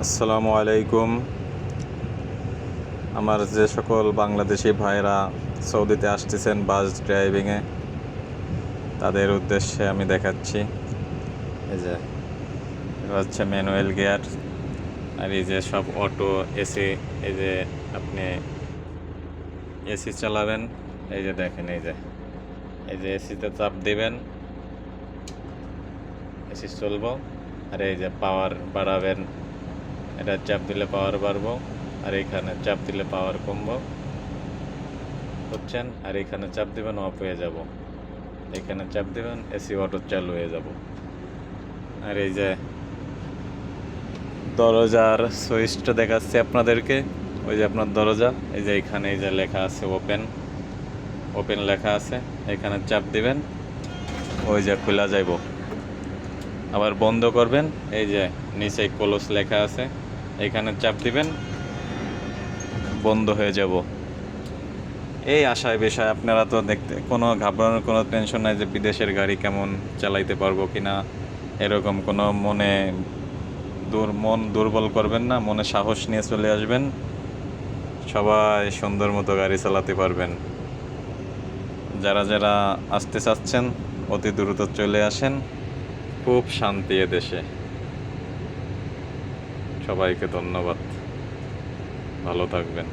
আসসালামু আলাইকুম। আমার যে সকল বাংলাদেশি ভাইরা সৌদিতে আসতেছেন বাস ড্রাইভিংয়ে, তাদের উদ্দেশ্যে আমি দেখাচ্ছি। এই যে এটা হচ্ছে ম্যানুয়াল গিয়ার, আর এই যে সব অটো, এসি। এই যে আপনি এসি চালাবেন, এই যে দেখেন, এই যে এসিতে চাপ দিবেন, এসি চলবো। আর এই যে পাওয়ার বাড়াবেন, এটা চাপ দিলে পাওয়ার বাড়বো, আর এইখানে চাপ দিলে পাওয়ার কমবো, বুঝছেন? আর এখানে চাপ দিবেন, অফ হয়ে যাব। এখানে চাপ দিবেন, এসি অটো চালু হয়ে যাব। আর এই যে দরজার সুইচটা দেখাচ্ছি আপনাদেরকে। ওই যে আপনার দরজা, এই যে এখানে এই যে লেখা আছে ওপেন, ওপেন লেখা আছে, এখানে চাপ দিবেন, ওই যে খোলা যাইব। আবার বন্ধ করবেন, এই যে নিচে ক্লোজ লেখা আছে, এখানে চাপ দিবেন, বন্ধ হয়ে যাব। এই আশায় বিষয় আপনারা তো দেখতে কোনো ঘাবড়ানোর কোনো টেনশন নাই যে বিদেশের গাড়ি কেমন চালাইতে পারবো কিনা, এরকম কোনো মন দুর্বল করবেন না, মনে সাহস নিয়ে চলে আসবেন। সবাই সুন্দর মতো গাড়ি চালাতে পারবেন। যারা যারা আসতে চাচ্ছেন অতি দ্রুত চলে আসেন। খুব শান্তি এদেশে। সবাইকে ধন্যবাদ, ভালো থাকবেন।